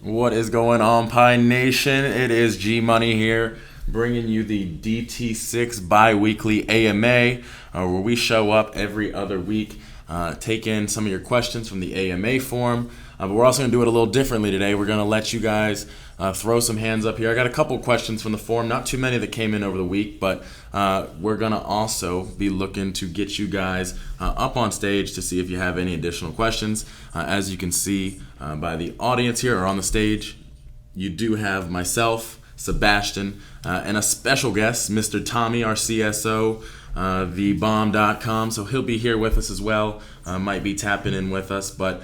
What is going on, Pi Nation? It is G Money here, bringing you the Dt6 Bi-weekly AMA, where we show up every other week, take in some of your questions from the AMA forum. But we're also going to do it a little differently today. We're going to let you guys throw some hands up here. I got a couple questions from the forum, not too many that came in over the week, but we're going to also be looking to get you guys up on stage to see if you have any additional questions. As you can see by the audience here or on the stage, you do have myself, Sebastian, and a special guest, Mr. Tommy, our CSO, thebomb.com. So he'll be here with us as well. Might be tapping in with us. But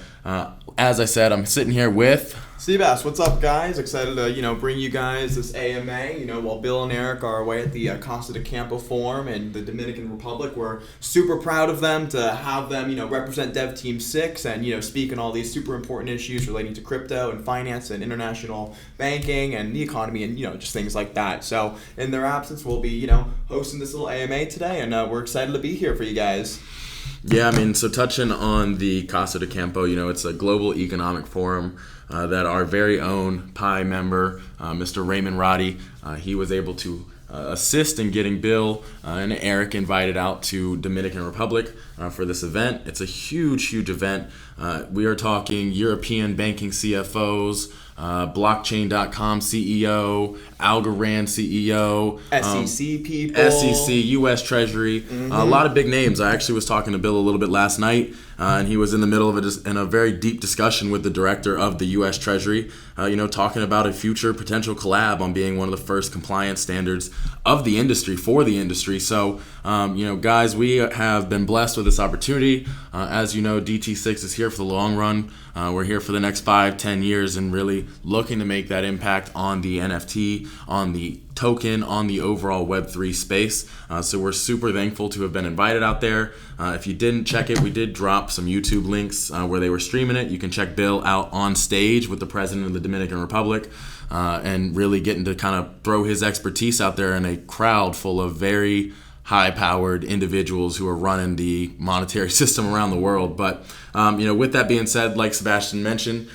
as I said, I'm sitting here with Seabass, what's up, guys? Excited to bring you guys this AMA. While Bill and Eric are away at the Costa de Campo Forum in the Dominican Republic, we're super proud of them to have them represent DevTeamSix and speak on all these super important issues relating to crypto and finance and international banking and the economy and just things like that. So in their absence, we'll be hosting this little AMA today, and we're excited to be here for you guys. Yeah, so touching on the Costa de Campo, it's a global economic forum that our very own Pi member, Mr. Raymond Roddy, he was able to assist in getting Bill and Eric invited out to Dominican Republic for this event. It's a huge, huge event. We are talking European banking CFOs, blockchain.com CEO, Algorand CEO, SEC people, SEC, U.S. Treasury, a lot of big names. I actually was talking to Bill a little bit last night, and he was in the middle of a very deep discussion with the director of the U.S. Treasury, talking about a future potential collab on being one of the first compliance standards of the industry for the industry. So, guys, we have been blessed with this opportunity. As you know, DT6 is here for the long run. We're here for the next 5-10 years and really looking to make that impact on the NFT, on the token, on the overall Web3 space. So we're super thankful to have been invited out there. If you didn't check it, we did drop some YouTube links where they were streaming it. You can check Bill out on stage with the president of the Dominican Republic and really getting to kind of throw his expertise out there in a crowd full of very high-powered individuals who are running the monetary system around the world. But, with that being said, like Sebastian mentioned,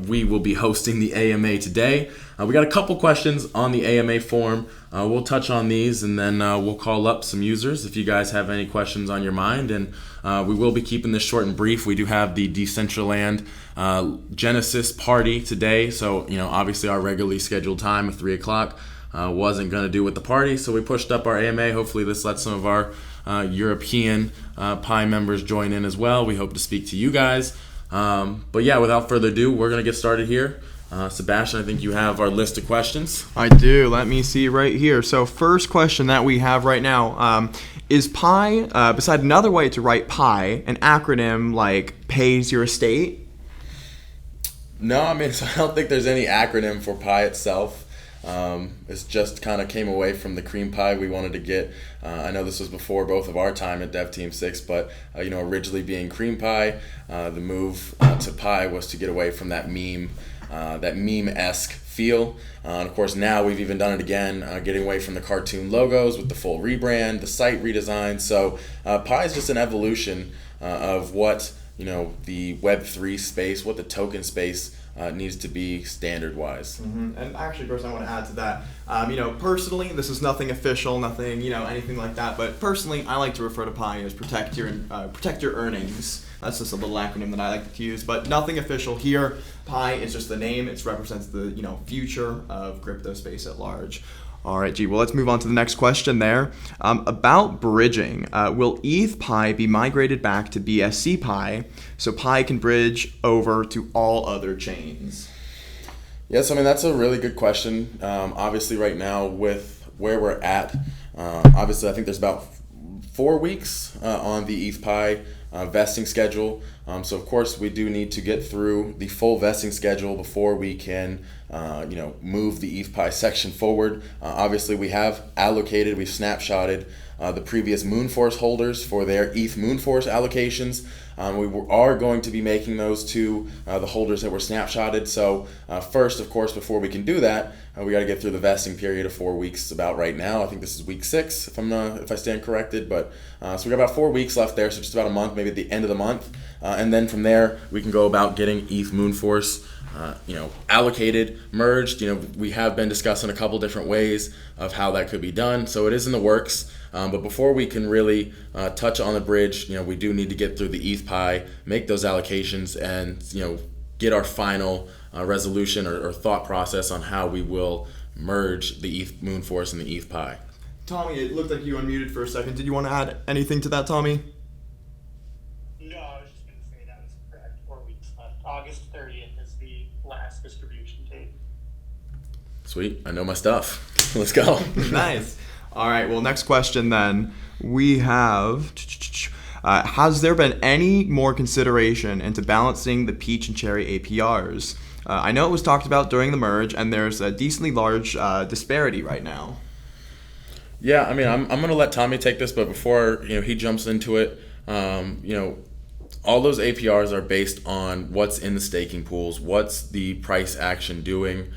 we will be hosting the AMA today. We got a couple questions on the AMA forum. We'll touch on these, and then we'll call up some users if you guys have any questions on your mind. And we will be keeping this short and brief. We do have the Decentraland Genesis party today. So, obviously our regularly scheduled time of 3 o'clock. Wasn't going to do with the party, so we pushed up our AMA. Hopefully this lets some of our European Pi members join in as well. We hope to speak to you guys. But yeah, without further ado, we're going to get started here. Sebastian, I think you have our list of questions. I do. Let me see right here. So first question that we have right now, is Pi, beside another way to write Pi, an acronym like pays your estate? No, so I don't think there's any acronym for Pi itself. It's just kind of came away from the cream pie we wanted to get. I know this was before both of our time at DevTeamSix, but originally being cream pie, the move to pie was to get away from that meme-esque feel. And of course now we've even done it again, getting away from the cartoon logos with the full rebrand, the site redesign. So pie is just an evolution of what the Web3 space, what the token space needs to be standard-wise. And actually, first I want to add to that. Personally, this is nothing official, nothing, anything like that. But personally, I like to refer to Pi as protect your earnings. That's just a little acronym that I like to use, but nothing official here. Pi is just the name. It represents the future of crypto space at large. All right, G. Well, let's move on to the next question there. About bridging, will ETH Pi be migrated back to BSC Pi so Pi can bridge over to all other chains? Yes, that's a really good question. Obviously, right now with where we're at, obviously I think there's about 4 weeks on the ETH Pi vesting schedule. So of course we do need to get through the full vesting schedule before we can move the ETH Pi section forward. Obviously we've snapshotted the previous Moonforce holders for their ETH Moonforce allocations. We are going to be making those to the holders that were snapshotted. So first, of course, before we can do that, we got to get through the vesting period of 4 weeks about right now. I think this is week 6, if I stand corrected. But so we got about 4 weeks left there, so just about a month, maybe at the end of the month. And then from there, we can go about getting ETH Moonforce allocated, merged. We have been discussing a couple different ways of how that could be done. So it is in the works. But before we can really touch on the bridge, we do need to get through the ETH Pi, make those allocations, and get our final resolution or thought process on how we will merge the ETH Moonforce and the ETH Pi. Tommy, it looked like you unmuted for a second. Did you want to add anything to that, Tommy? No, I was just going to say that was correct. 4 weeks left. August 30th is the last distribution date. Sweet. I know my stuff. Let's go. Nice. All right. Well, next question then. We have... has there been any more consideration into balancing the peach and cherry APRs? I know it was talked about during the merge, and there's a decently large disparity right now. Yeah, I mean, I'm going to let Tommy take this, but before he jumps into it, all those APRs are based on what's in the staking pools, what's the price action doing.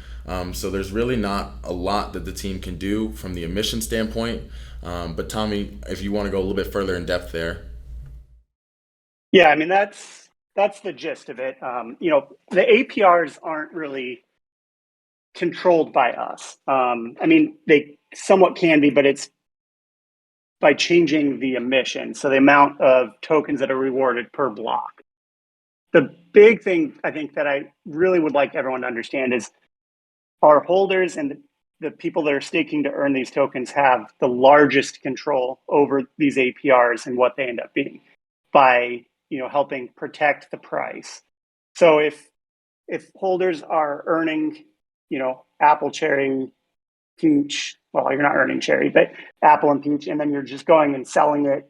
So there's really not a lot that the team can do from the emission standpoint. But Tommy, if you want to go a little bit further in depth there. Yeah, I mean, that's the gist of it. The APRs aren't really controlled by us. I mean, they somewhat can be, but it's by changing the emission, so the amount of tokens that are rewarded per block. The big thing I think that I really would like everyone to understand is our holders and the people that are staking to earn these tokens have the largest control over these APRs and what they end up being by helping protect the price. So if holders are earning apple, cherry, peach, well, you're not earning cherry, but apple and peach, and then you're just going and selling it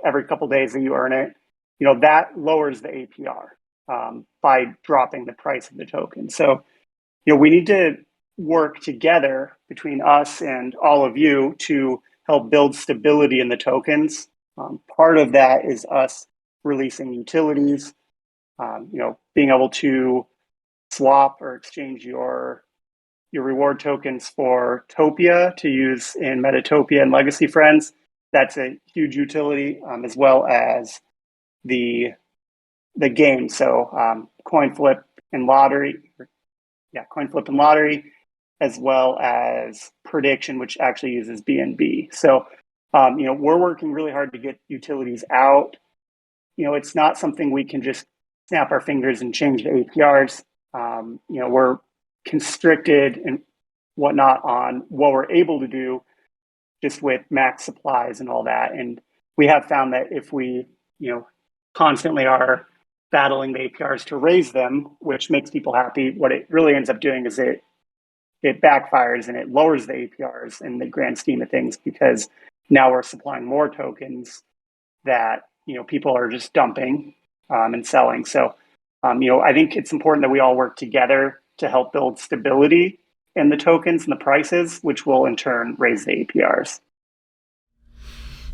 every couple days that you earn it, that lowers the APR by dropping the price of the token. So we need to work together between us and all of you to help build stability in the tokens. Part of that is us releasing utilities, being able to swap or exchange your reward tokens for Topia to use in Metatopia and Legacy Friends. That's a huge utility, as well as the game. So coin flip and lottery, as well as prediction, which actually uses BNB. So we're working really hard to get utilities out. It's not something we can just snap our fingers and change the APRs. We're constricted and whatnot on what we're able to do just with max supplies and all that. And we have found that if we, constantly are battling the APRs to raise them, which makes people happy, what it really ends up doing is it backfires and it lowers the APRs in the grand scheme of things, because now we're supplying more tokens that, people are just dumping and selling. So, I think it's important that we all work together to help build stability in the tokens and the prices, which will in turn raise the APRs.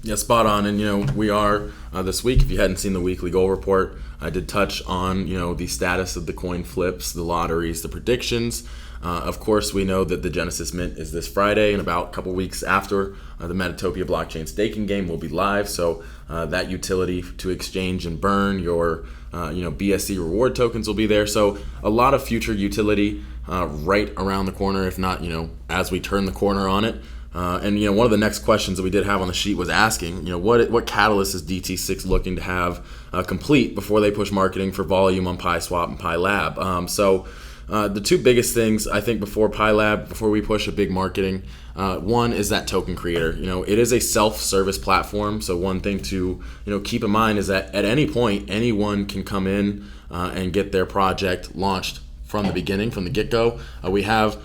Yeah, spot on. And, we are this week, if you hadn't seen the weekly goal report, I did touch on, the status of the coin flips, the lotteries, the predictions. Of course, we know that the Genesis Mint is this Friday, and about a couple weeks after, the Metatopia blockchain staking game will be live. So that utility to exchange and burn your BSC reward tokens will be there. So a lot of future utility right around the corner, if not, as we turn the corner on it. And one of the next questions that we did have on the sheet was asking, what catalyst is Dt6 looking to have complete before they push marketing for volume on PiSwap and PiLab? So the two biggest things I think before PiLab, before we push a big marketing, one is that token creator. It is a self-service platform. So one thing to keep in mind is that at any point anyone can come in and get their project launched from the beginning, from the get-go. We have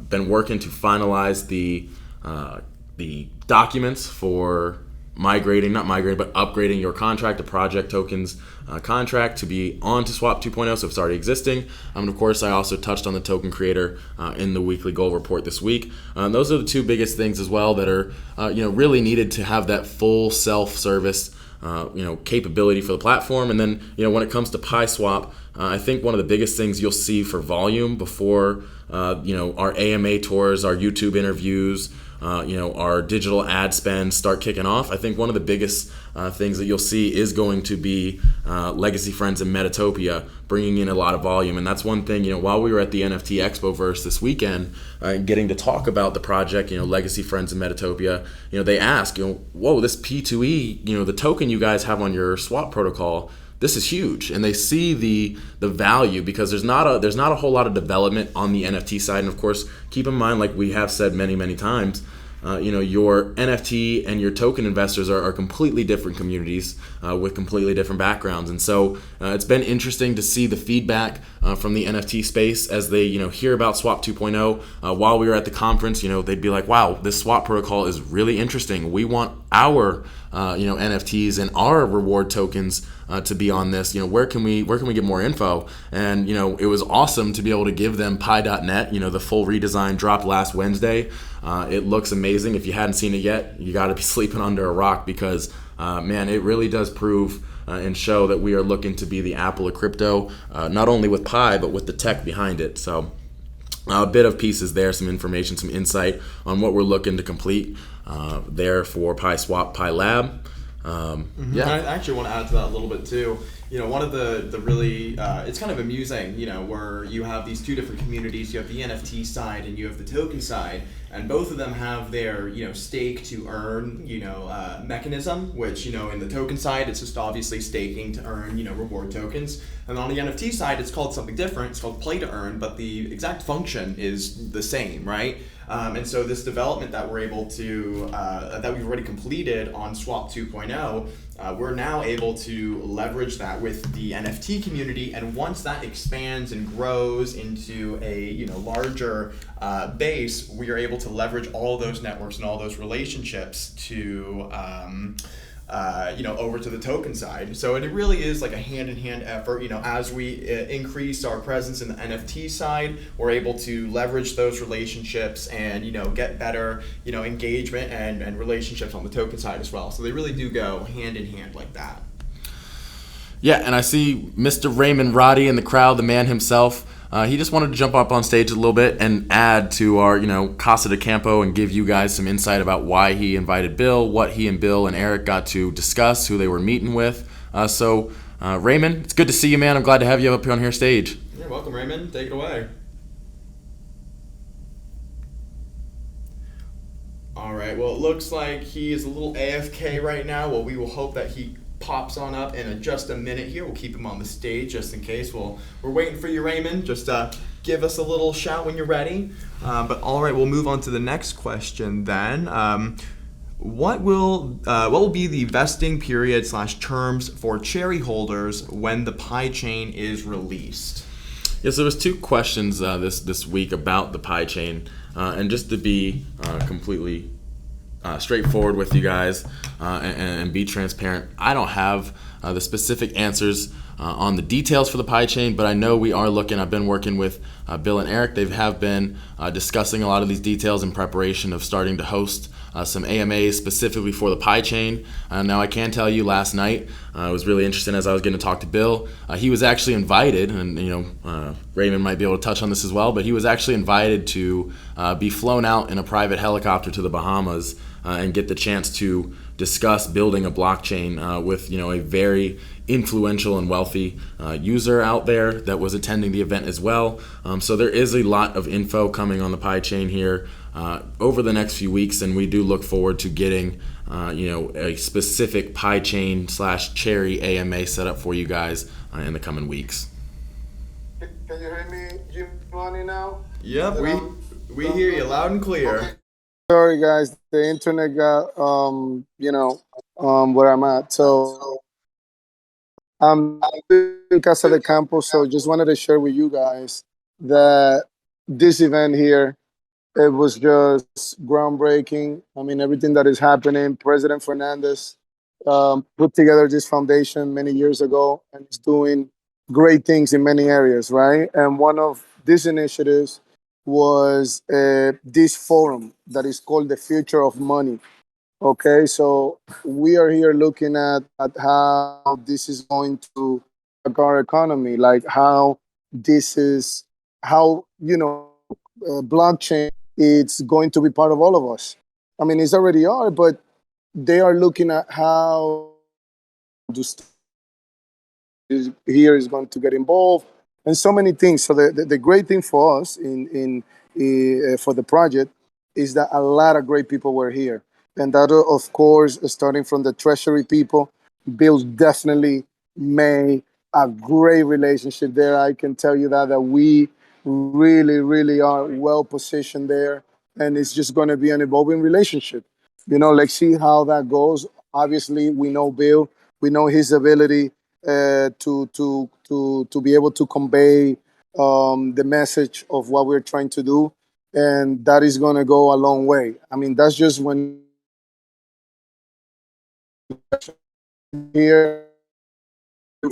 been working to finalize the documents for upgrading your contract, a project tokens contract to be on to Swap 2.0, so it's already existing. And of course, I also touched on the token creator in the weekly goal report this week. Those are the two biggest things as well that are really needed to have that full self-service capability for the platform. And then when it comes to PiSwap, I think one of the biggest things you'll see for volume before our AMA tours, our YouTube interviews, our digital ad spend start kicking off. I think one of the biggest things that you'll see is going to be Legacy Friends and Metatopia bringing in a lot of volume. And that's one thing, while we were at the NFT Expoverse this weekend, getting to talk about the project, Legacy Friends and Metatopia, they ask, whoa, this P2E, the token you guys have on your swap protocol, this is huge, and they see the value because there's not a whole lot of development on the NFT side. And of course, keep in mind, like we have said many times, your NFT and your token investors are completely different communities with completely different backgrounds. And so it's been interesting to see the feedback from the NFT space as they hear about Swap 2.0. While we were at the conference, they'd be like, wow, this swap protocol is really interesting. We want our NFTs and our reward tokens to be on this. Where can we get more info? And it was awesome to be able to give them pi.net. The full redesign dropped last Wednesday. It looks amazing. If you hadn't seen it yet, you got to be sleeping under a rock because man, it really does prove and show that we are looking to be the Apple of crypto, not only with Pi but with the tech behind it. So a bit of pieces there, some information, some insight on what we're looking to complete there for Pi Swap, Pi Lab. Yeah, I actually want to add to that a little bit too. One of the really it's kind of amusing, where you have these two different communities. You have the NFT side and you have the token side, and both of them have their stake to earn mechanism. Which in the token side, it's just obviously staking to earn reward tokens, and on the NFT side, it's called something different. It's called play to earn, but the exact function is the same, right? And so this development that we're able to, that we've already completed on Swap 2.0, we're now able to leverage that with the NFT community. And once that expands and grows into a larger base, we are able to leverage all those networks and all those relationships to over to the token side. So it really is like a hand-in-hand effort. As we increase our presence in the NFT side, we're able to leverage those relationships and get better engagement and relationships on the token side as well. So they really do go hand in hand like that. Yeah, and I see Mr. Raymond Roddy in the crowd, the man himself. He just wanted to jump up on stage a little bit and add to our, Casa de Campo and give you guys some insight about why he invited Bill, what he and Bill and Eric got to discuss, who they were meeting with. So, Raymond, it's good to see you, man. I'm glad to have you up here on here stage. You're welcome, Raymond. Take it away. All right. Well, it looks like he is a little AFK right now. Well, we will hope that he pops on up in just a minute here. We'll keep him on the stage just in case. We're waiting for you, Raymond. Just give us a little shout when you're ready. But all right, we'll move on to the next question then. What will be the vesting period / terms for cherry holders when the Pi chain is released? Yes, there was two questions this week about the Pi chain, and just to be completely straightforward with you guys and be transparent, I don't have the specific answers on the details for the Pi chain, but I know we are looking. I've been working with Bill and Eric. They have been discussing a lot of these details in preparation of starting to host some AMAs specifically for the Pi chain. Now I can tell you last night, it was really interesting as I was getting to talk to Bill. He was actually invited, and Raymond might be able to touch on this as well, but he was actually invited to be flown out in a private helicopter to the Bahamas and get the chance to discuss building a blockchain with a very influential and wealthy user out there that was attending the event as well. So there is a lot of info coming on the Pi chain here over the next few weeks, and we do look forward to getting a specific Pi chain / cherry AMA set up for you guys in the coming weeks. Can you hear me, Giovanni, now? Yep, we hear you loud and clear. Okay. Sorry, guys, the internet got where I'm at. So I'm in Casa de Campo, so just wanted to share with you guys that this event here, it was just groundbreaking. I mean, everything that is happening. President Fernandez put together this foundation many years ago, and it's doing great things in many areas, right? And one of these initiatives was this forum that is called the Future of Money. Okay, so we are here looking at how this is going to our economy, like how this is how blockchain it's going to be part of all of us. I mean, it's already are, but they are looking at how here is going to get involved and so many things. So the great thing for us in for the project is that a lot of great people were here, and that of course starting from the treasury people, Bill definitely made a great relationship there. I can tell you that we really are well positioned there, and it's just going to be an evolving relationship. Let's see how that goes. Obviously, we know Bill, we know his ability to be able to convey the message of what we're trying to do, and that is going to go a long way. I mean, that's just when here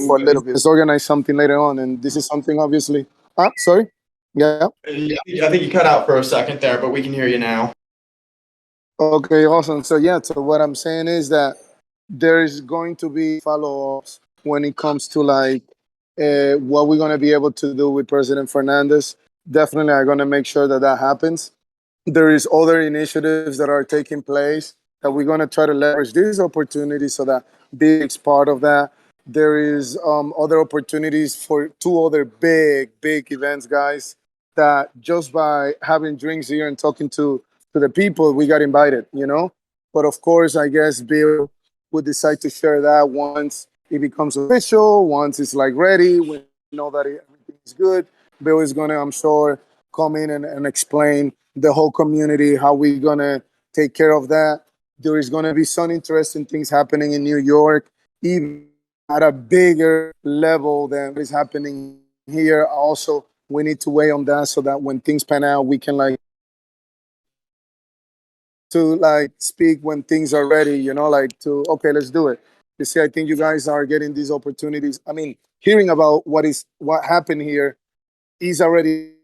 for a little bit. Let's organize something later on, and this is something obviously. Sorry. Yeah. I think you cut out for a second there, but we can hear you now. Okay, awesome. So what I'm saying is that there is going to be follow-ups when it comes to like what we're going to be able to do with President Fernandez. Definitely, I'm going to make sure that happens. There is other initiatives that are taking place that we're going to try to leverage these opportunities so that big part of that. There is other opportunities for 2 other big events, guys, that just by having drinks here and talking to the people, we got invited, But of course, I guess Bill would decide to share that once it becomes official, once it's like ready, we know that everything is good. Bill is going to, I'm sure, come in and explain the whole community, how we're going to take care of that. There is going to be some interesting things happening in New York, even at a bigger level than what is happening here. Also, we need to weigh on that so that when things pan out, we can speak when things are ready, okay, let's do it. You see, I think you guys are getting these opportunities. I mean, hearing about what happened here is already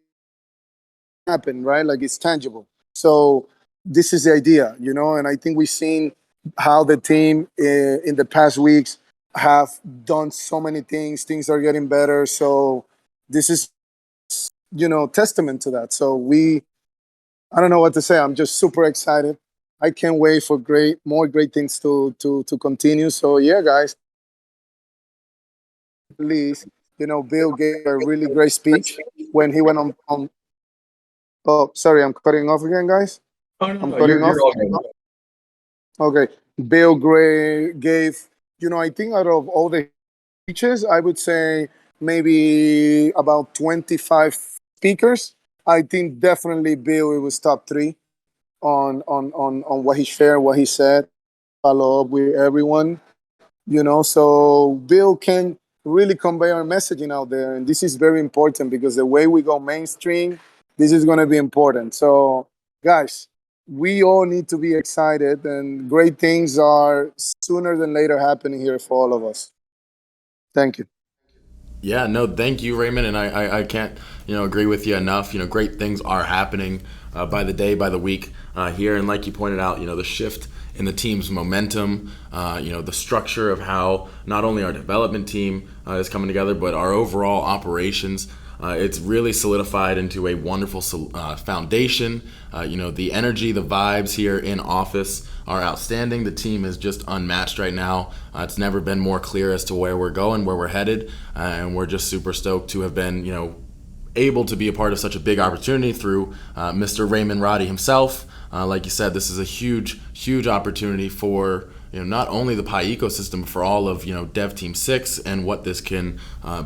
happened, right? Like it's tangible. So this is the idea, and I think we've seen how the team in the past weeks have done so many things. Things are getting better. So this is, testament to that. So I don't know what to say. I'm just super excited. I can't wait for more great things to continue. So yeah, guys, please, Bill gave a really great speech when he went on. Oh, sorry, I'm cutting off again, guys. Oh no, I'm cutting off. you're all good. Okay, Bill Gray gave, I think out of all the speeches, I would say maybe about 25 speakers. I think definitely Bill it was top 3 on what he shared, what he said. Follow up with everyone, So Bill can really convey our messaging out there, and this is very important because the way we go mainstream, this is going to be important. So, guys, we all need to be excited, and great things are sooner than later happening here for all of us. Thank you. Yeah, no, thank you, Raymond, and I can't agree with you enough. Great things are happening by the day, by the week here, and like you pointed out, the shift in the team's momentum, the structure of how not only our development team is coming together, but our overall operations. It's really solidified into a wonderful foundation. The energy, the vibes here in office are outstanding. The team is just unmatched right now. It's never been more clear as to where we're going, where we're headed, and we're just super stoked to have been, able to be a part of such a big opportunity through Mr. Raymond Roddy himself. Like you said, this is a huge opportunity for not only the Pi ecosystem, but for all of DevTeamSix and what this can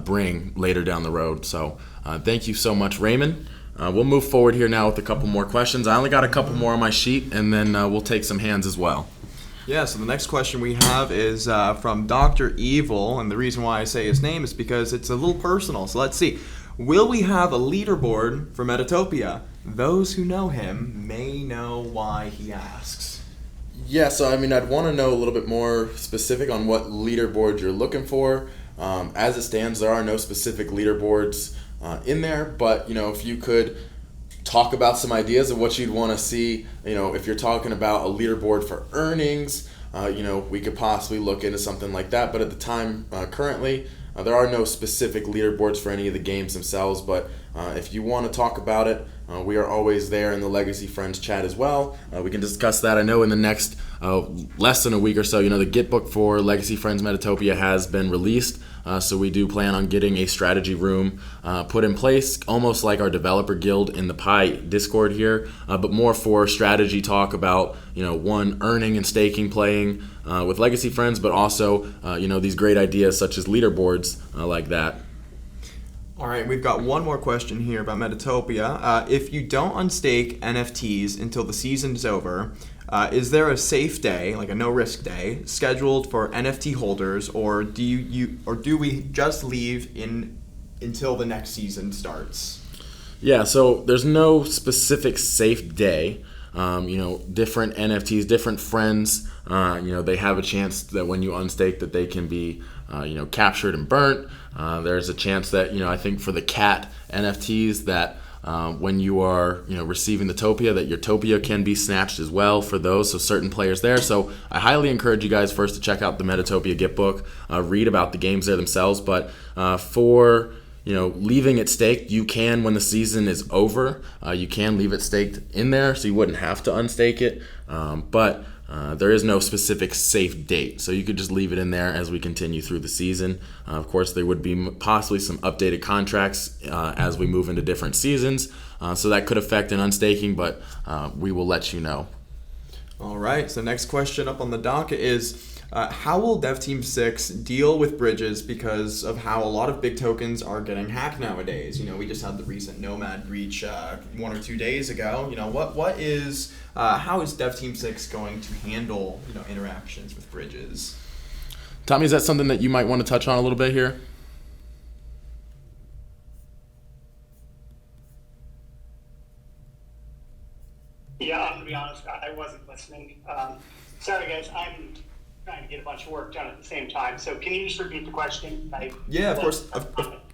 bring later down the road. So thank you so much, Raymond. We'll move forward here now with a couple more questions. I only got a couple more on my sheet, and then we'll take some hands as well. Yeah, so the next question we have is from Dr. Evil, and the reason why I say his name is because it's a little personal. So let's see. Will we have a leaderboard for Metatopia? Those who know him may know why he asks. Yeah, so I'd want to know a little bit more specific on what leaderboard you're looking for. As it stands, there are no specific leaderboards in there, but if you could talk about some ideas of what you'd want to see, if you're talking about a leaderboard for earnings, we could possibly look into something like that. But at the time, currently, There are no specific leaderboards for any of the games themselves, but if you want to talk about it, we are always there in the Legacy Friends chat as well. We can discuss that. I know in the next less than a week or so, the Gitbook for Legacy Friends Metatopia has been released. So we do plan on getting a strategy room put in place, almost like our developer guild in the Pi Discord here, but more for strategy talk about, one, earning and staking, playing with Legacy Friends, but also, these great ideas such as leaderboards like that. All right, we've got one more question here about Metatopia. If you don't unstake NFTs until the season's over, is there a safe day, like a no-risk day, scheduled for NFT holders, or do we just leave until the next season starts? Yeah, so there's no specific safe day. Different NFTs, different friends, they have a chance that when you unstake that they can be, captured and burnt. There's a chance that, I think for the cat NFTs that when you are, receiving the Topia, that your Topia can be snatched as well for those, so certain players there. So I highly encourage you guys first to check out the Metatopia Gitbook, read about the games there themselves, but for leaving it staked, you can, when the season is over, you can leave it staked in there, so you wouldn't have to unstake it. But there is no specific safe date, so you could just leave it in there as we continue through the season. Of course, there would be possibly some updated contracts as we move into different seasons, so that could affect an unstaking, but we will let you know. All right, so next question up on the docket is, how will DevTeamSix deal with bridges because of how a lot of big tokens are getting hacked nowadays? We just had the recent Nomad breach 1 or 2 days ago. How is DevTeamSix going to handle interactions with bridges? Tommy, is that something that you might want to touch on a little bit here? Yeah, I'm going to be honest, I wasn't listening. Sorry, guys, I'm trying to get a bunch of work done at the same time. So can you just repeat the question? Yeah, of course.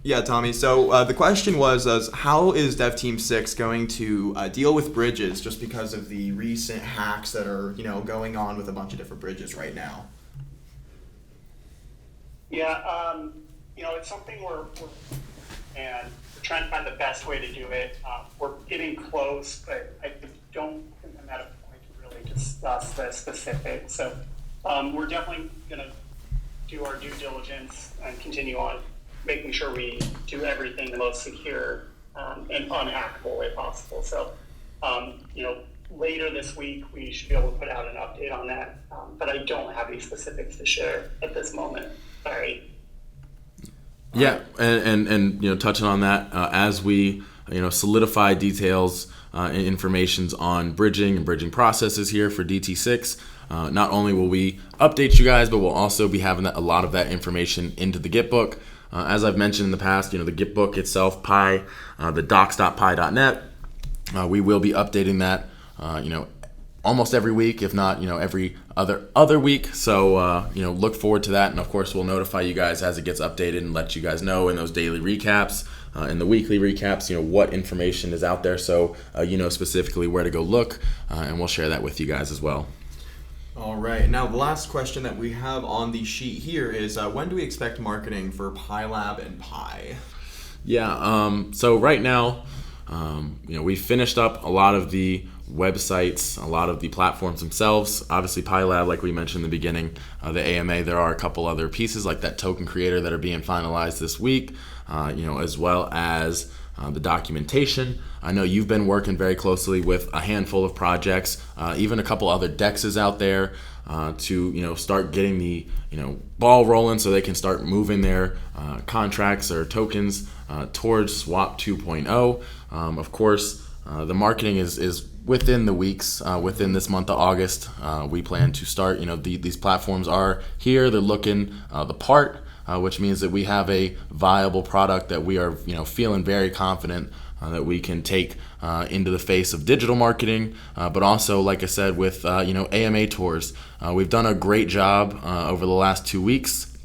Yeah, Tommy. So the question was, how is DevTeamSix going to deal with bridges just because of the recent hacks that are, going on with a bunch of different bridges right now? Yeah, it's something we're trying to find the best way to do it. We're getting close, but I don't think I'm at a point to really discuss the specifics. So we're definitely going to do our due diligence and continue on making sure we do everything the most secure and unhackable way possible. So, later this week, we should be able to put out an update on that. But I don't have any specifics to share at this moment. Sorry. Yeah, and touching on that, as we solidify details and informations on bridging and bridging processes here for DT6, not only will we update you guys, but we'll also be having a lot of that information into the Gitbook. As I've mentioned in the past, the Gitbook itself, Pi, the docs.pi.net, we will be updating that, almost every week, if not, every other week. So, look forward to that. And of course, we'll notify you guys as it gets updated and let you guys know in those daily recaps, in the weekly recaps, what information is out there. So, specifically where to go look, and we'll share that with you guys as well. All right. Now, the last question that we have on the sheet here is, when do we expect marketing for PiLab and Pi? Yeah. So right now, we finished up a lot of the websites, a lot of the platforms themselves. Obviously, PiLab, like we mentioned in the beginning, the AMA, there are a couple other pieces like that token creator that are being finalized this week, as well as the documentation. I know you've been working very closely with a handful of projects, even a couple other DEXs out there to start getting the ball rolling so they can start moving their contracts or tokens towards Swap 2.0. Of course, the marketing is within the weeks, within this month of August. We plan to start. These platforms are here. They're looking the part. Which means that we have a viable product that we are, feeling very confident that we can take into the face of digital marketing, but also, like I said, with AMA tours. We've done a great job over the last 2 weeks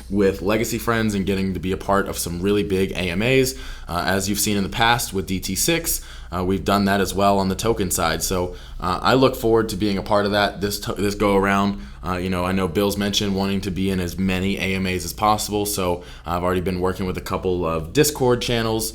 with Legacy Friends and getting to be a part of some really big AMAs. As you've seen in the past with DT6, we've done that as well on the token side. So I look forward to being a part of that this go around. I know Bill's mentioned wanting to be in as many AMAs as possible, so I've already been working with a couple of Discord channels,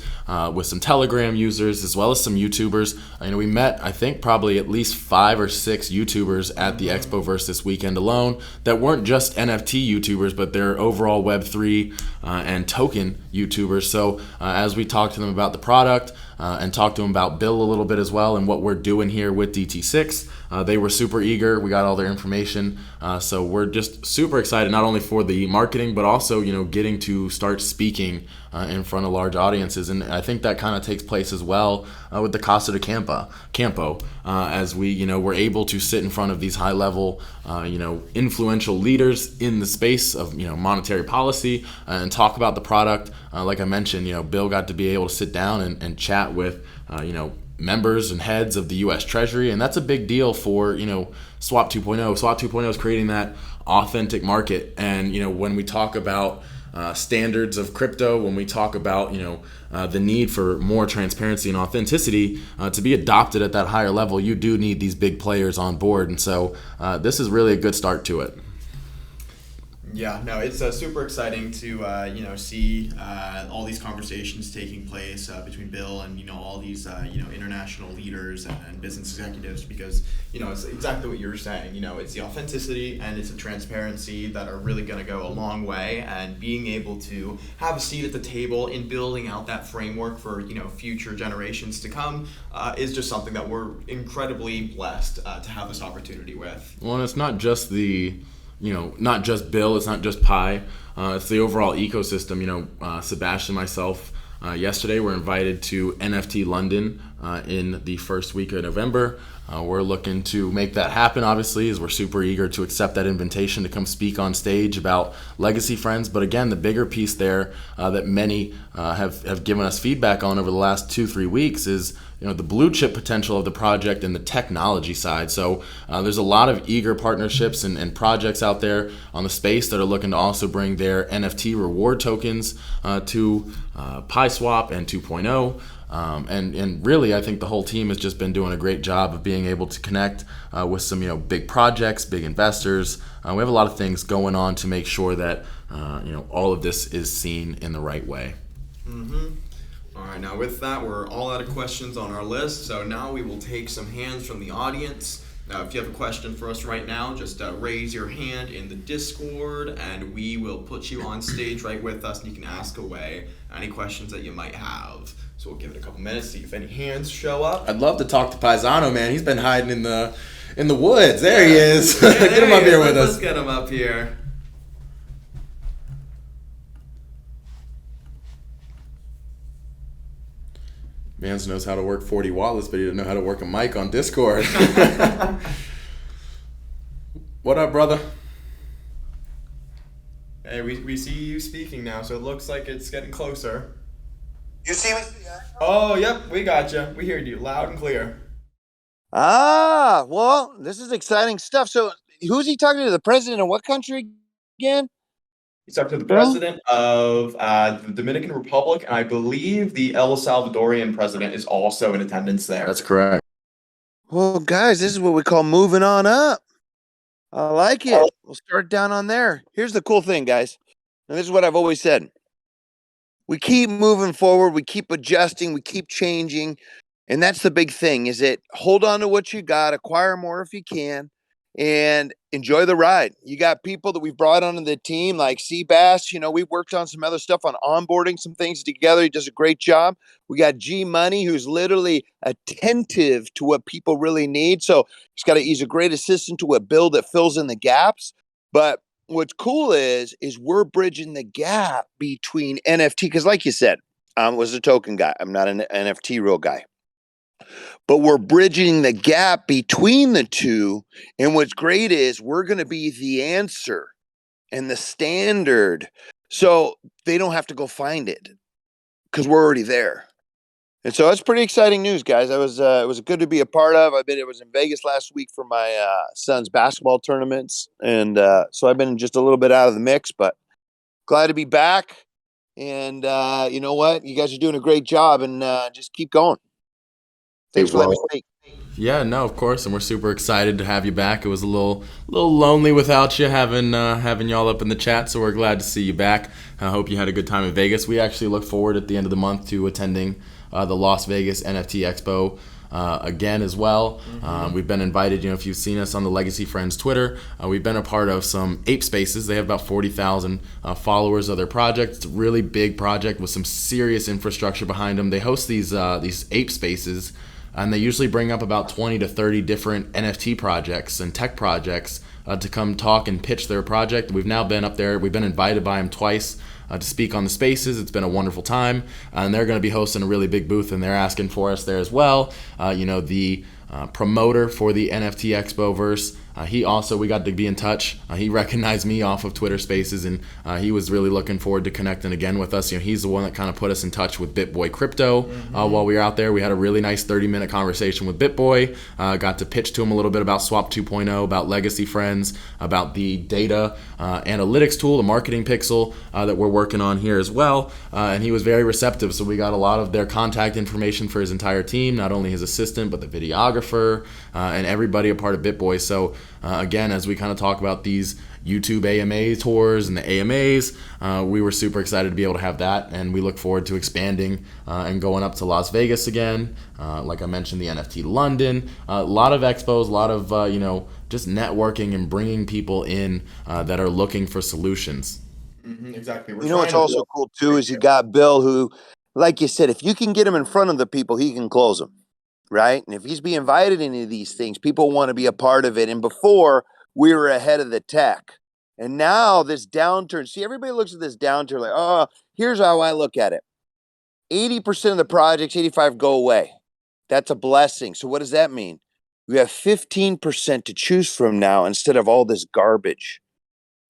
with some Telegram users, as well as some YouTubers. We met, I think, probably at least 5 or 6 YouTubers at the Expoverse this weekend alone that weren't just NFT YouTubers, but they're overall Web3 and token YouTubers. So as we talked to them about the product, and talked to them about Bill a little bit as well and what we're doing here with Dt6. They were super eager. We got all their information. So we're just super excited, not only for the marketing, but also, getting to start speaking in front of large audiences. And I think that kind of takes place as well with the Casa de Campo, as we, we're able to sit in front of these high level, influential leaders in the space of, monetary policy and talk about the product. Like I mentioned, Bill got to be able to sit down and chat with, members and heads of the U.S. Treasury, and that's a big deal for, Swap 2.0. Swap 2.0 is creating that authentic market, and, when we talk about standards of crypto, when we talk about, the need for more transparency and authenticity to be adopted at that higher level, you do need these big players on board, and so this is really a good start to it. Yeah, no, it's super exciting to see all these conversations taking place between Bill and all these international leaders and business executives, because it's exactly what you're saying. It's the authenticity and it's the transparency that are really going to go a long way, and being able to have a seat at the table in building out that framework for future generations to come is just something that we're incredibly blessed to have this opportunity with. Well, and it's not just not just Bill, it's not just Pi, it's the overall ecosystem. Sebastian and myself yesterday were invited to NFT London in the first week of November. We're looking to make that happen, obviously, as we're super eager to accept that invitation to come speak on stage about Legacy Friends. But again, the bigger piece there that many have given us feedback on over the last 2-3 weeks is the blue chip potential of the project and the technology side. So there's a lot of eager partnerships and projects out there on the space that are looking to also bring their NFT reward tokens to PiSwap and 2.0. And really, I think the whole team has just been doing a great job of being able to connect with some big projects, big investors. We have a lot of things going on to make sure that all of this is seen in the right way. Mm-hmm. All right, now with that, we're all out of questions on our list, so now we will take some hands from the audience. Now, if you have a question for us right now, just raise your hand in the Discord, and we will put you on stage right with us, and you can ask away any questions that you might have. So we'll give it a couple minutes, see if any hands show up. I'd love to talk to Paisano, man. He's been hiding in the woods. There he is. Get him up here with us. Let's get him up here. Mans knows how to work 40 wallets, but he didn't know how to work a mic on Discord. What up, brother? Hey, we see you speaking now, so it looks like it's getting closer. You see me? Oh, yep, we got you. We hear you loud and clear. Ah, well, this is exciting stuff. So who's he talking to? The president of what country again? He's talking to the president of the Dominican Republic, and I believe the El Salvadorian president is also in attendance there. That's correct. Well, guys, this is what we call moving on up. I like it. We'll start down on there. Here's the cool thing, guys. And this is what I've always said. We keep moving forward. We keep adjusting. We keep changing. And that's the big thing, is that hold on to what you got, acquire more if you can, and enjoy the ride. You got people that we've brought onto the team like Seabass. We've worked on some other stuff on onboarding some things together. He does a great job. We got G Money, who's literally attentive to what people really need. So he's a great assistant to a Bill that fills in the gaps. But what's cool is we're bridging the gap between NFT, because like you said, I was a token guy. I'm not an NFT real guy. But we're bridging the gap between the two. And what's great is we're going to be the answer and the standard. So they don't have to go find it because we're already there. And so that's pretty exciting news, guys. It was good to be a part of. It was in Vegas last week for my son's basketball tournaments. And so I've been just a little bit out of the mix, but glad to be back. And you know what? You guys are doing a great job, and just keep going. Thanks for letting me speak. Yeah, no, of course, and we're super excited to have you back. It was a little lonely without you, having y'all up in the chat. So we're glad to see you back. I hope you had a good time in Vegas. We actually look forward at the end of the month to attending the Las Vegas NFT Expo again as well. We've been invited. If you've seen us on the Legacy Friends Twitter, we've been a part of some Ape Spaces. They have about 40,000 followers of their project. It's a really big project with some serious infrastructure behind them. They host these Ape Spaces. And they usually bring up about 20 to 30 different NFT projects and tech projects to come talk and pitch their project. We've now been up there. We've been invited by them twice to speak on the spaces. It's been a wonderful time. And they're going to be hosting a really big booth, and they're asking for us there as well. The promoter for the NFT Expo verse, we got to be in touch. He recognized me off of Twitter Spaces, and he was really looking forward to connecting again with us. He's the one that kind of put us in touch with BitBoy Crypto while we were out there. We had a really nice 30-minute conversation with BitBoy. Got to pitch to him a little bit about Swap 2.0, about Legacy Friends, about the data analytics tool, the marketing pixel that we're working on here as well. And he was very receptive. So we got a lot of their contact information for his entire team, not only his assistant, but the videographer and everybody a part of BitBoy. So again, as we kind of talk about these YouTube AMA tours and the AMAs, we were super excited to be able to have that, and we look forward to expanding and going up to Las Vegas again. Like I mentioned, the NFT London, a lot of expos, a lot of just networking and bringing people in that are looking for solutions. Exactly. What's also cool too is you got Bill, who, like you said, if you can get him in front of the people, he can close them. Right? And if he's being invited into these things, people want to be a part of it. And before, we were ahead of the tech. And now this downturn, see, everybody looks at this downturn like, oh, here's how I look at it. 80% of the projects, 85 go away. That's a blessing. So what does that mean? We have 15% to choose from now instead of all this garbage.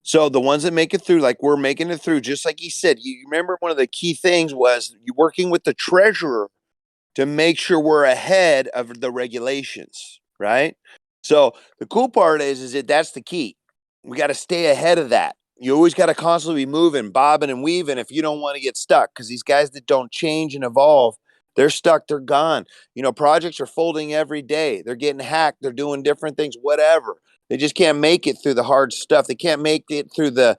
So the ones that make it through, like we're making it through, just like he said, you remember one of the key things was you working with the treasurer to make sure we're ahead of the regulations, right? So the cool part is that that's the key. We got to stay ahead of that. You always got to constantly be moving, bobbing and weaving if you don't want to get stuck, because these guys that don't change and evolve, they're stuck, they're gone. Projects are folding every day. They're getting hacked. They're doing different things, whatever. They just can't make it through the hard stuff. They can't make it through the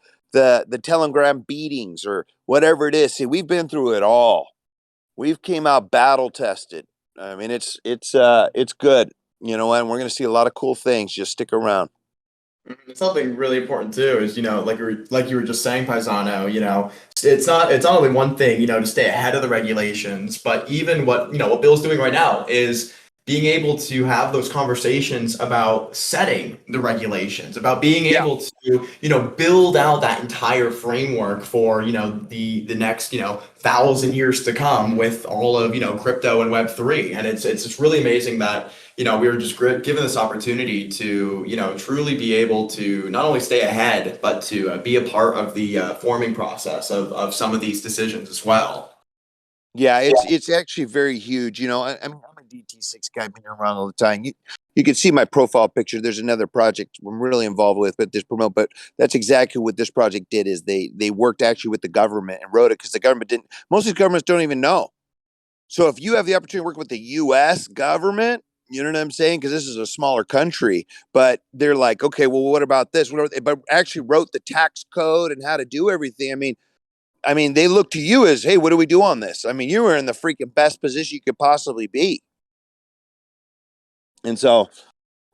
Telegram beatings or whatever it is. See, we've been through it all. We've came out battle tested. I mean, it's good, and we're going to see a lot of cool things. Just stick around. Something really important too is like you were just saying, Paisano. It's not only one thing to stay ahead of the regulations, but even what Bill's doing right now is being able to have those conversations about setting the regulations, about being able to, build out that entire framework for, the next, 1,000 years to come with all of, crypto and Web3. And it's just really amazing that, we were just given this opportunity to, truly be able to not only stay ahead, but to be a part of the forming process of some of these decisions as well. Yeah, it's actually very huge. I'm a Dt6 guy, been around all the time. You can see my profile picture. There's another project I'm really involved with, but that's exactly what this project did. Is they worked actually with the government and wrote it, because the government didn't. Most of these governments don't even know. So if you have the opportunity to work with the U.S. government, you know what I'm saying? Because this is a smaller country, but they're like, okay, well, what about this? But actually wrote the tax code and how to do everything. I mean, they look to you as, hey, what do we do on this? I mean, you were in the freaking best position you could possibly be. And so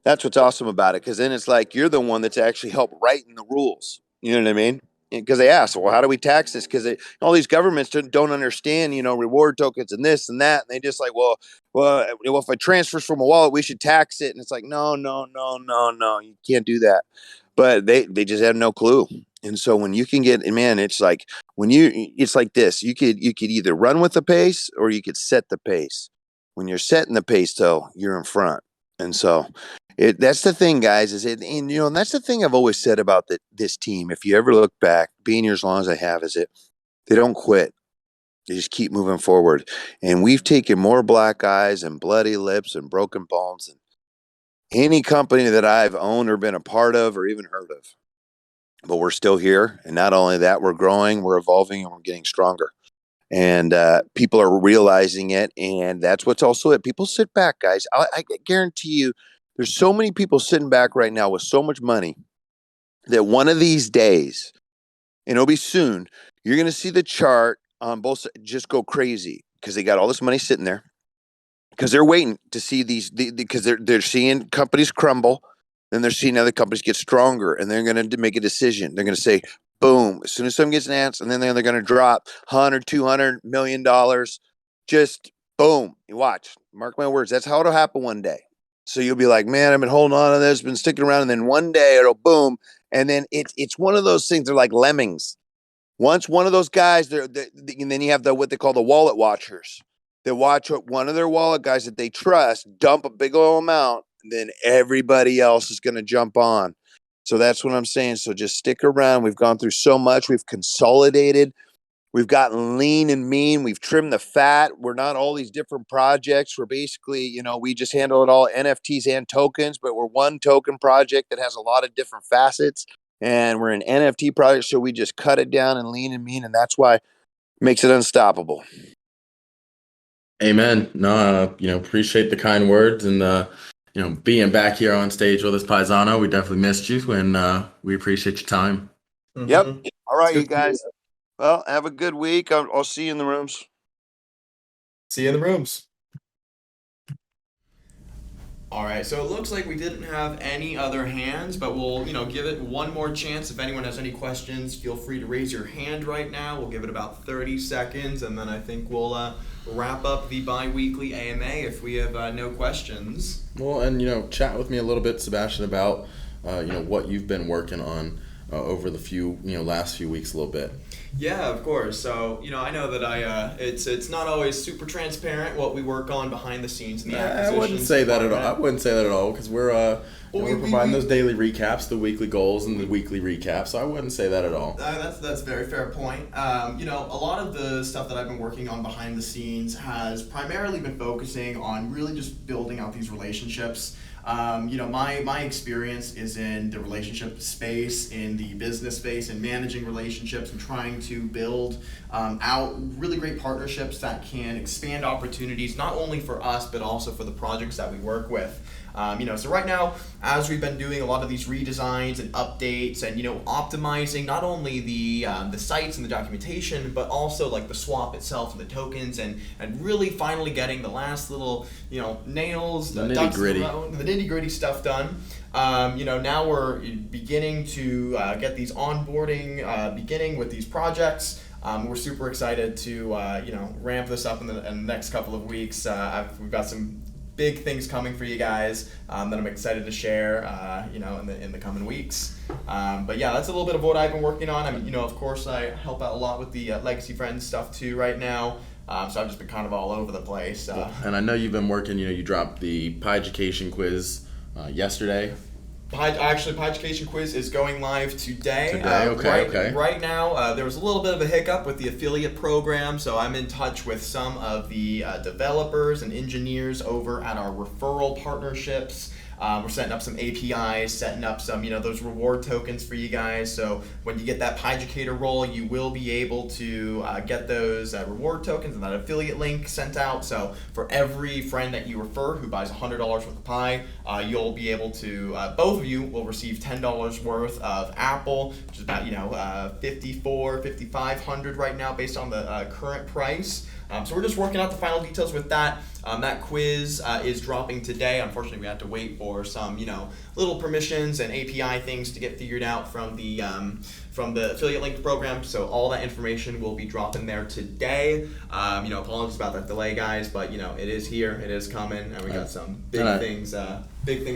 that's what's awesome about it, because then it's like you're the one that's actually helped writing the rules. You know what I mean? Because they ask, well, how do we tax this? Because all these governments don't understand, reward tokens and this and that. And they just like, well, if it transfers from a wallet, we should tax it. And it's like, no, you can't do that. But they just have no clue. And so when you can get, man, it's like it's like this. You could either run with the pace or you could set the pace. When you're setting the pace, though, you're in front. And so that's the thing, guys, and that's the thing I've always said about this team. If you ever look back, being here as long as I have, is they don't quit. They just keep moving forward. And we've taken more black eyes and bloody lips and broken bones than any company that I've owned or been a part of or even heard of. But we're still here. And not only that, we're growing, we're evolving, and we're getting stronger. and people are realizing it, and that's what's also it. People sit back, guys. I guarantee you, there's so many people sitting back right now with so much money that one of these days, and it'll be soon, you're going to see the chart on both just go crazy because they got all this money sitting there because they're waiting to see because they're seeing companies crumble, then they're seeing other companies get stronger, and they're going to make a decision. They're going to say, boom, as soon as someone gets announced, and then they're going to drop $100-200 million. Just boom. You watch. Mark my words. That's how it'll happen one day. So you'll be like, man, I've been holding on to this, been sticking around, and then one day it'll boom. And then it's one of those things. They're like lemmings. Once one of those guys, and then you have what they call the wallet watchers. They watch one of their wallet guys that they trust dump a big old amount, and then everybody else is going to jump on. So that's what I'm saying. So just stick around. We've gone through so much. We've consolidated. We've gotten lean and mean. We've trimmed the fat. We're not all these different projects. We're basically, we just handle it all NFTs and tokens, but we're one token project that has a lot of different facets. And we're an NFT project, so we just cut it down and lean and mean, and that's why it makes it unstoppable. Amen. No, appreciate the kind words and being back here on stage with us, Paisano. We definitely missed you, and we appreciate your time. Mm-hmm. Yep. All right, you guys. Well, have a good week. I'll see you in the rooms. See you in the rooms. All right, so it looks like we didn't have any other hands, but we'll, give it one more chance. If anyone has any questions, feel free to raise your hand right now. We'll give it about 30 seconds, and then I think we'll wrap up the bi-weekly AMA if we have no questions. Well, and, chat with me a little bit, Sebastian, about, what you've been working on over the last few weeks a little bit. Yeah, of course. So, I know that it's not always super transparent what we work on behind the scenes in the acquisitions. I wouldn't say that at all. Because we're providing those daily recaps, the weekly goals, and the weekly recaps. So I wouldn't say that at all. That's a very fair point. A lot of the stuff that I've been working on behind the scenes has primarily been focusing on really just building out these relationships. My experience is in the relationship space, in the business space, and managing relationships and trying to build out really great partnerships that can expand opportunities not only for us but also for the projects that we work with. So right now, as we've been doing a lot of these redesigns and updates and, optimizing not only the sites and the documentation, but also like the swap itself and the tokens and really finally getting the last little, nails, the nitty gritty stuff done. Now we're beginning to get these onboarding, beginning with these projects. We're super excited to, ramp this up in the next couple of weeks. We've got some big things coming for you guys that I'm excited to share, in the coming weeks. But yeah, that's a little bit of what I've been working on. I mean, of course, I help out a lot with the Legacy Friends stuff too right now. So I've just been kind of all over the place. And I know you've been working. You dropped the Pi-Education quiz yesterday. Pi-Education quiz is going live today. Okay. Right now, there was a little bit of a hiccup with the affiliate program, so I'm in touch with some of the developers and engineers over at our referral partnerships. We're setting up some APIs, setting up some, those reward tokens for you guys. So when you get that Pi-Educator role, you will be able to get those reward tokens and that affiliate link sent out. So for every friend that you refer who buys $100 worth of Pi, you'll be able to, both of you will receive $10 worth of Apple, which is about, $5,500 right now based on the current price. So we're just working out the final details with that. That quiz is dropping today. Unfortunately, we had to wait for some, little permissions and API things to get figured out from the affiliate linked program. So all that information will be dropping there today. Apologies about that delay, guys, but it is here, it is coming, and we got some big things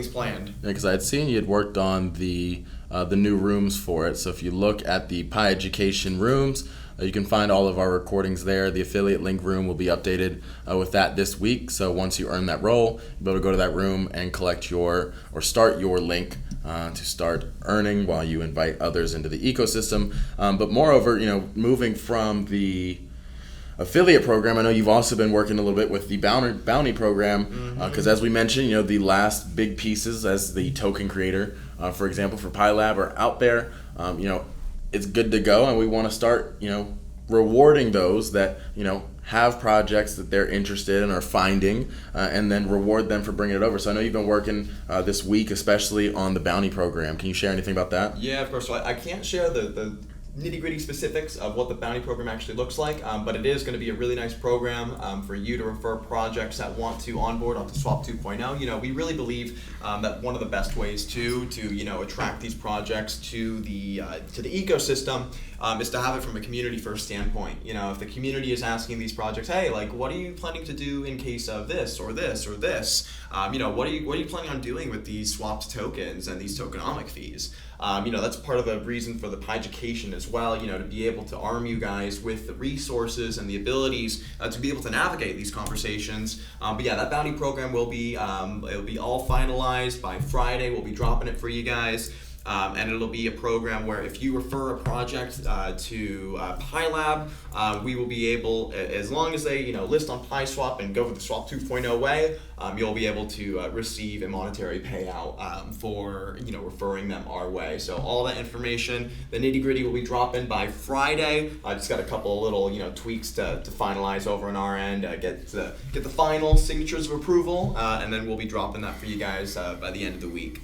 planned. Yeah, because I had seen you had worked on the new rooms for it. So if you look at the Pi-Education rooms, you can find all of our recordings there. The affiliate link room will be updated with that this week. So once you earn that role, you'll be able to go to that room and start your link to start earning while you invite others into the ecosystem. But moreover, moving from the affiliate program, I know you've also been working a little bit with the bounty program because as we mentioned, the last big pieces as the token creator, for example, for PiLab are out there. It's good to go, and we want to start, rewarding those that, have projects that they're interested in or finding, and then reward them for bringing it over. So I know you've been working this week, especially on the bounty program. Can you share anything about that? Yeah, of course. So I can't share the nitty-gritty specifics of what the bounty program actually looks like, but it is going to be a really nice program for you to refer projects that want to onboard onto Swap 2.0. We really believe that one of the best ways to attract these projects to the ecosystem is to have it from a community first standpoint. If the community is asking these projects, hey, like, what are you planning to do in case of this or this or this? What are you planning on doing with these swapped tokens and these tokenomic fees? That's part of the reason for the Education as well, to be able to arm you guys with the resources and the abilities to be able to navigate these conversations. But yeah, that bounty program will be, it'll be all finalized by Friday. We'll be dropping it for you guys. And it'll be a program where if you refer a project to PyLab, we will be able, as long as they list on PySwap and go for the Swap 2.0 way, you'll be able to receive a monetary payout for referring them our way. So all that information, the nitty gritty, will be dropping by Friday. I just got a couple of little tweaks to finalize over on our end, get the final signatures of approval, and then we'll be dropping that for you guys by the end of the week.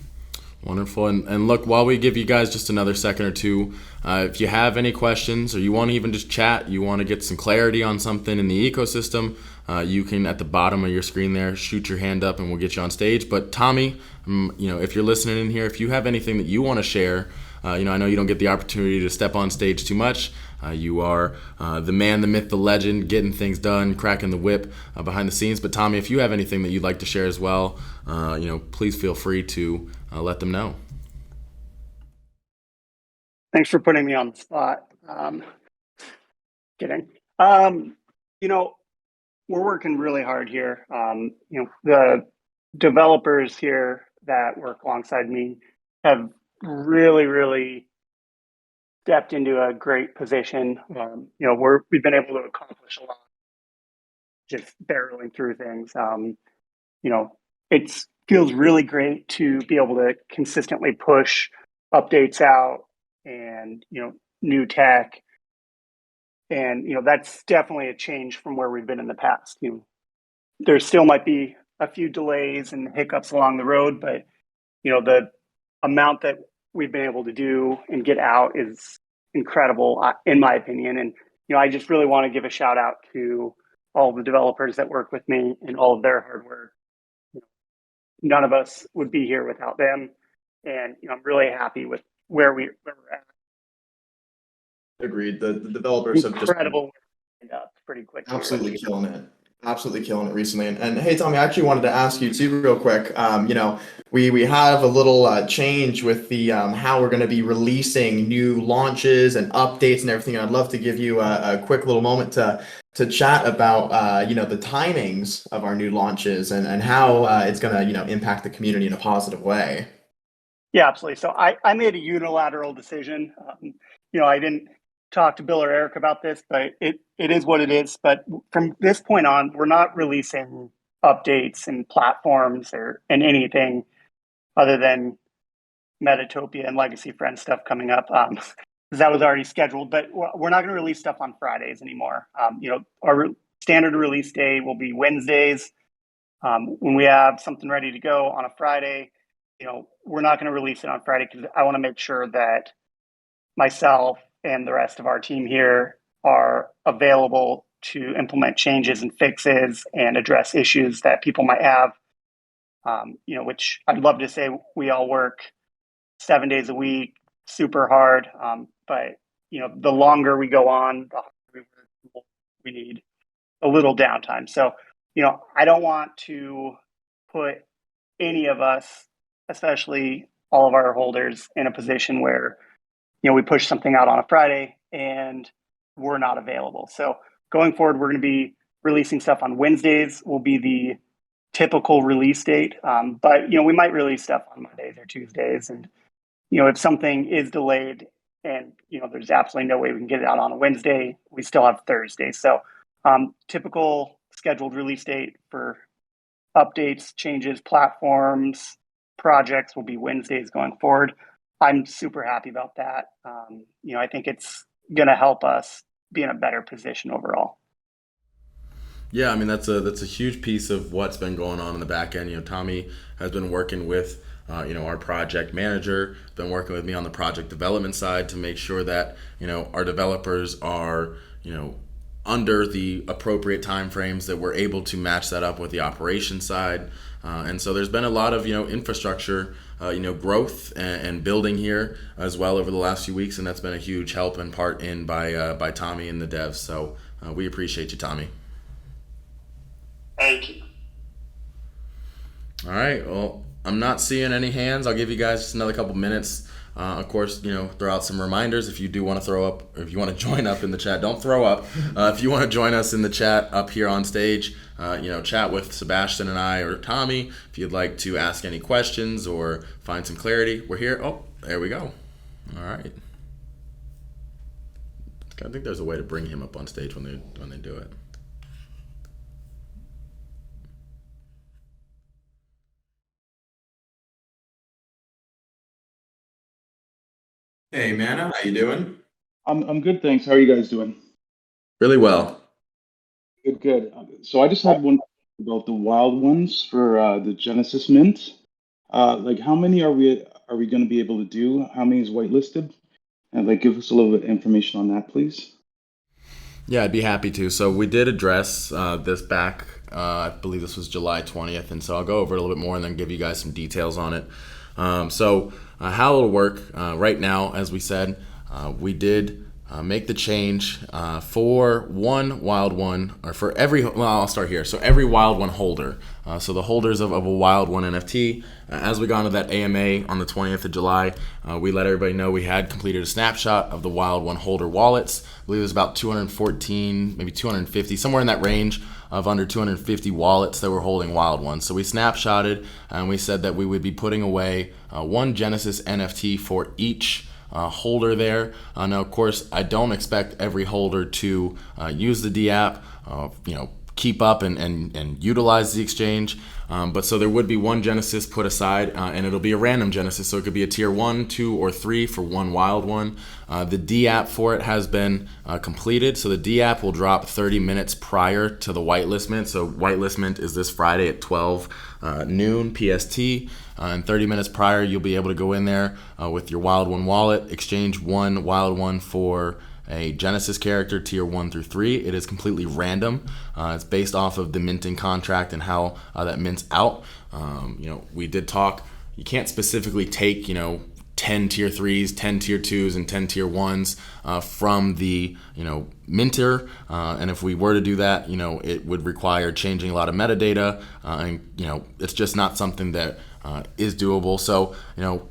Wonderful. And look, while we give you guys just another second or two, if you have any questions or you want to even just chat, you want to get some clarity on something in the ecosystem, you can, at the bottom of your screen there, shoot your hand up and we'll get you on stage. But Tommy, if you're listening in here, if you have anything that you want to share, I know you don't get the opportunity to step on stage too much. You are the man, the myth, the legend, getting things done, cracking the whip behind the scenes. But Tommy, if you have anything that you'd like to share as well, please feel free to let them know. Thanks for putting me on the spot. Kidding. We're working really hard here. The developers here that work alongside me have really, really stepped into a great position. We've been able to accomplish a lot just barreling through things. It feels really great to be able to consistently push updates out and new tech, and that's definitely a change from where we've been in the past. There still might be a few delays and hiccups along the road, but the amount that we've been able to do and get out is incredible, in my opinion. And I just really want to give a shout out to all the developers that work with me and all of their hard work. None of us would be here without them, and I'm really happy with where we're at. Agreed. The developers have just incredible up pretty quick. Absolutely killing it. Absolutely killing it recently. And hey, Tommy, I actually wanted to ask you too, real quick. We have a little change with the how we're going to be releasing new launches and updates and everything. I'd love to give you a quick little moment to chat about the timings of our new launches and how it's going to impact the community in a positive way. Yeah, absolutely. So I made a unilateral decision. I didn't talk to Bill or Eric about this, but it is what it is. But from this point on, we're not releasing updates and platforms and anything other than Metatopia and Legacy Friends stuff coming up, because that was already scheduled. But we're not going to release stuff on Fridays anymore. Our standard release day will be Wednesdays. When we have something ready to go on a Friday, we're not going to release it on Friday because I want to make sure that myself and the rest of our team here are available to implement changes and fixes and address issues that people might have, which I'd love to say we all work 7 days a week, super hard. But the longer we go on, the harder we need a little downtime. So, I don't want to put any of us, especially all of our holders, in a position where we push something out on a Friday and we're not available. So going forward, we're going to be releasing stuff on Wednesdays will be the typical release date. But, we might release stuff on Mondays or Tuesdays. And, if something is delayed and, there's absolutely no way we can get it out on a Wednesday, we still have Thursday. So typical scheduled release date for updates, changes, platforms, projects will be Wednesdays going forward. I'm super happy about that. I think it's going to help us be in a better position overall. Yeah, I mean that's a huge piece of what's been going on in the back end. Tommy has been working with our project manager, been working with me on the project development side to make sure that our developers are under the appropriate time frames, that we're able to match that up with the operations side. And so there's been a lot of infrastructure growth and building here as well over the last few weeks, and that's been a huge help and part in by Tommy and the devs. So we appreciate you, Tommy. Thank you. All right. Well, I'm not seeing any hands. I'll give you guys just another couple minutes. Of course, throw out some reminders if you do want to throw up, or if you want to join up in the chat. Don't throw up. If you want to join us in the chat up here on stage, chat with Sebastian and I or Tommy. If you'd like to ask any questions or find some clarity, we're here. Oh, there we go. All right. I think there's a way to bring him up on stage when they do it. Hey, Manna, how you doing? I'm good, thanks. How are you guys doing? Really well. Good. So I just had one about the wild ones for the Genesis Mint. How many are we going to be able to do? How many is whitelisted? And give us a little bit of information on that, please. Yeah, I'd be happy to. So we did address this back, I believe this was July 20th, and so I'll go over it a little bit more and then give you guys some details on it. How it'll work right now, as we said, we did make the change for one wild one, or for every, well, I'll start here. So every wild one holder, so the holders of a wild one NFT, as we got into that AMA on the 20th of July, we let everybody know we had completed a snapshot of the wild one holder wallets. I believe it was about 214, maybe 250, somewhere in that range of under 250 wallets that were holding wild ones. So we snapshotted and we said that we would be putting away one Genesis NFT for each holder there. Now, of course, I don't expect every holder to use the D app, keep up and utilize the exchange. But so there would be one Genesis put aside, and it'll be a random Genesis. So it could be a tier 1, 2, or 3 for one wild one. The D app for it has been completed. So the D app will drop 30 minutes prior to the whitelist mint. So whitelist mint is this Friday at 12 noon PST. And 30 minutes prior, you'll be able to go in there with your wild one wallet, exchange one wild one for a Genesis character tier 1 through 3. It is completely random. It's based off of the minting contract and how that mints out. We did talk, you can't specifically take 10 tier 3s, 10 tier 2s, and 10 tier 1s from the minter, and if we were to do that, it would require changing a lot of metadata, and it's just not something that is doable. So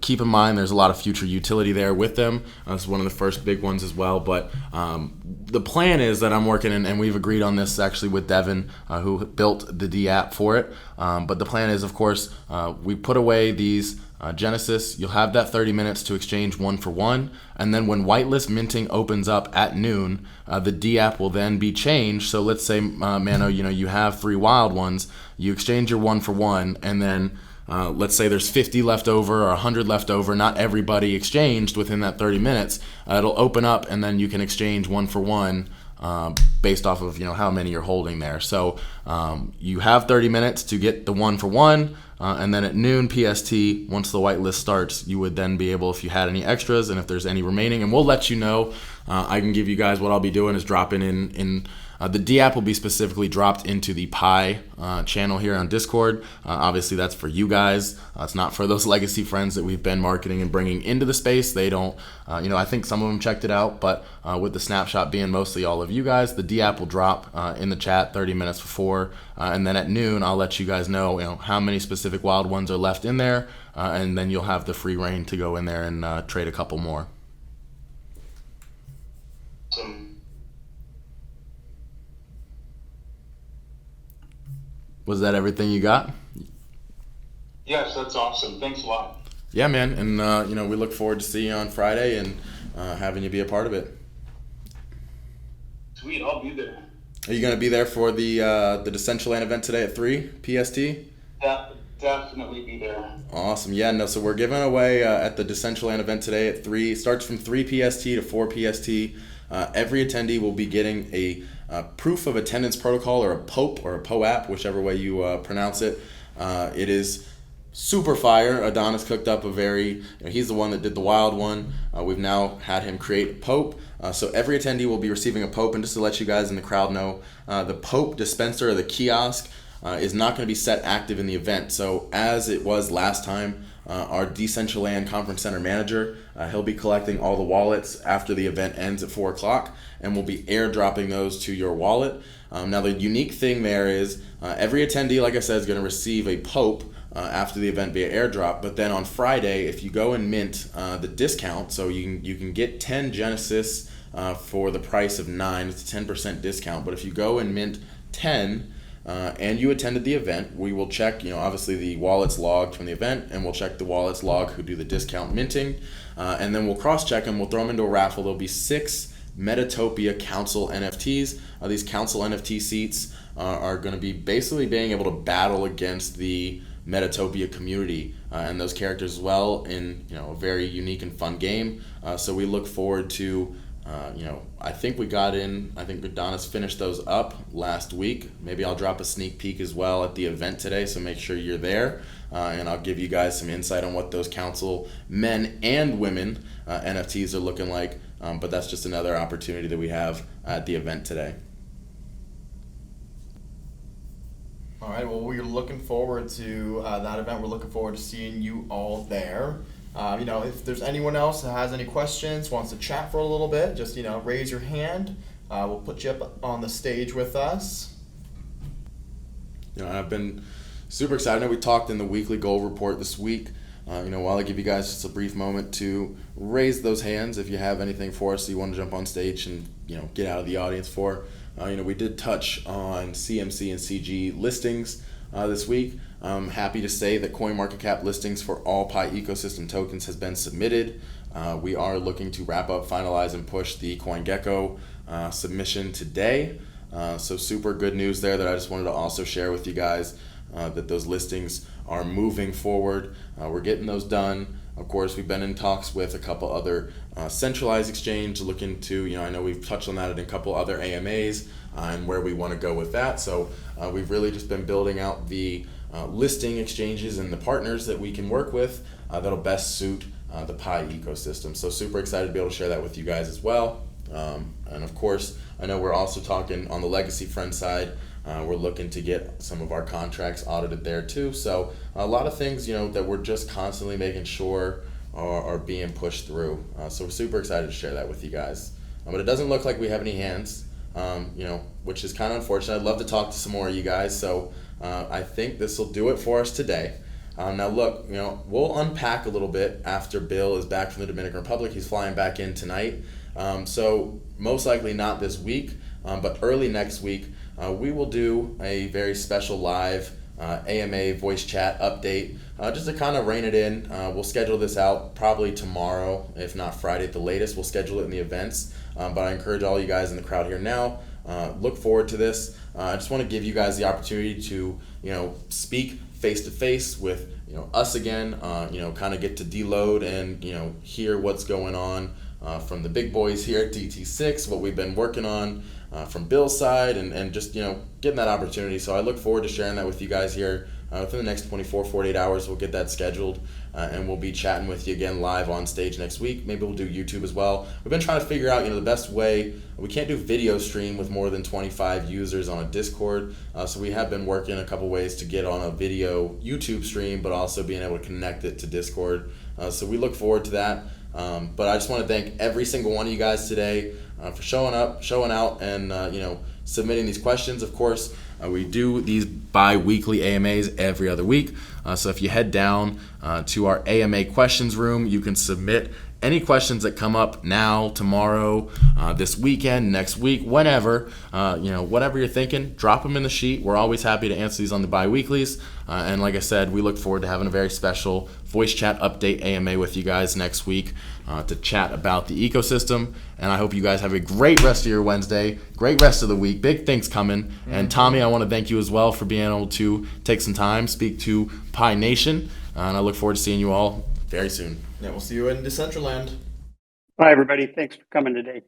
keep in mind there's a lot of future utility there with them. It's one of the first big ones as well. But the plan is that I'm working, and we've agreed on this actually with Devin, who built the D app for it. But the plan is, of course, we put away these Genesis. You'll have that 30 minutes to exchange one for one, and then when whitelist minting opens up at noon, the D app will then be changed. So let's say, Mano, you have 3 wild ones. You exchange your one for one, and then let's say there's 50 left over or 100 left over. Not everybody exchanged within that 30 minutes. It'll open up, and then you can exchange one for one based off of how many you're holding there. So you have 30 minutes to get the one for one, and then at noon PST, once the whitelist starts, you would then be able, if you had any extras and if there's any remaining, and we'll let you know. I can give you guys what I'll be doing is dropping in the D app will be specifically dropped into the Pi channel here on Discord. Obviously, that's for you guys. It's not for those legacy friends that we've been marketing and bringing into the space. They don't, I think some of them checked it out, but with the snapshot being mostly all of you guys, the D app will drop in the chat 30 minutes before, and then at noon, I'll let you guys know, how many specific wild ones are left in there, and then you'll have the free reign to go in there and trade a couple more. Was that everything you got? Yes, that's awesome. Thanks a lot. Yeah, man. And, we look forward to seeing you on Friday and having you be a part of it. Sweet, I'll be there. Are you going to be there for the Decentraland event today at 3 PST? Definitely be there. Awesome. Yeah, no, so we're giving away at the Decentraland event today at 3. It starts from 3 PST to 4 PST. every attendee will be getting a proof of attendance protocol, or a POAP, or a POAP, whichever way you pronounce it. It is super fire. Adonis cooked up a very, he's the one that did the wild one. We've now had him create a POAP. So every attendee will be receiving a POAP. And just to let you guys in the crowd know, the POAP dispenser, or the kiosk, is not going to be set active in the event. So as it was last time, our Decentraland Conference Center manager, he'll be collecting all the wallets after the event ends at 4 o'clock, and we'll be airdropping those to your wallet. Now the unique thing there is every attendee, like I said, is going to receive a POAP after the event via airdrop. But then on Friday, if you go and mint the discount, so you can get 10 Genesis for the price of 9, it's a 10% discount. But if you go and mint 10 and you attended the event, we will check, obviously the wallets logged from the event, and we'll check the wallets log who do the discount minting, and then we'll cross-check them. We'll throw them into a raffle. There'll be 6 Metatopia Council NFTs. These Council NFT seats are going to be basically being able to battle against the Metatopia community and those characters as well in a very unique and fun game. So we look forward to I think Adonis finished those up last week. Maybe I'll drop a sneak peek as well at the event today, so make sure you're there, and I'll give you guys some insight on what those council men and women NFTs are looking like, but that's just another opportunity that we have at the event today. All right, well, we're looking forward to that event. We're looking forward to seeing you all there. If there's anyone else that has any questions, wants to chat for a little bit, just, raise your hand. We'll put you up on the stage with us. I've been super excited. I know we talked in the weekly goal report this week. While I give you guys just a brief moment to raise those hands if you have anything for us that you want to jump on stage and, get out of the audience for. We did touch on CMC and CG listings this week. I'm happy to say that CoinMarketCap listings for all Pi ecosystem tokens has been submitted. We are looking to wrap up, finalize, and push the CoinGecko submission today. So super good news there that I just wanted to also share with you guys, that those listings are moving forward. We're getting those done. Of course, we've been in talks with a couple other centralized exchange looking to, I know we've touched on that in a couple other AMAs and where we want to go with that. So we've really just been building out the listing exchanges and the partners that we can work with that'll best suit the Pi ecosystem. So super excited to be able to share that with you guys as well. And of course, I know we're also talking on the legacy friend side. We're looking to get some of our contracts audited there too. So a lot of things, that we're just constantly making sure are being pushed through. So we're super excited to share that with you guys. But it doesn't look like we have any hands, which is kind of unfortunate. I'd love to talk to some more of you guys. So I think this will do it for us today. Now look, we'll unpack a little bit after Bill is back from the Dominican Republic. He's flying back in tonight. So most likely not this week, but early next week, we will do a very special live AMA voice chat update, just to kind of rein it in. We'll schedule this out probably tomorrow, if not Friday at the latest. We'll schedule it in the events, but I encourage all you guys in the crowd here now, look forward to this. I just want to give you guys the opportunity to, speak face to face with, us again, kind of get to deload and, hear what's going on from the big boys here at Dt6, what we've been working on from Bill's side, and just, getting that opportunity. So I look forward to sharing that with you guys here within the next 48 hours. We'll get that scheduled, and we'll be chatting with you again live on stage next week. Maybe we'll do YouTube as well. We've been trying to figure out, the best way. We can't do video stream with more than 25 users on a Discord, so we have been working a couple ways to get on a video YouTube stream, but also being able to connect it to Discord. So we look forward to that. But I just want to thank every single one of you guys today for showing up, showing out, and submitting these questions. Of course, we do these bi-weekly AMAs every other week. So if you head down to our AMA questions room, you can submit any questions that come up now, tomorrow, this weekend, next week, whenever, whatever you're thinking, drop them in the sheet. We're always happy to answer these on the bi-weeklies. And like I said, we look forward to having a very special voice chat update AMA with you guys next week to chat about the ecosystem. And I hope you guys have a great rest of your Wednesday, great rest of the week, big things coming. Mm-hmm. And Tommy, I want to thank you as well for being able to take some time, speak to Pi Nation. And I look forward to seeing you all very soon. Yeah, we'll see you in Decentraland. Bye, everybody. Thanks for coming today.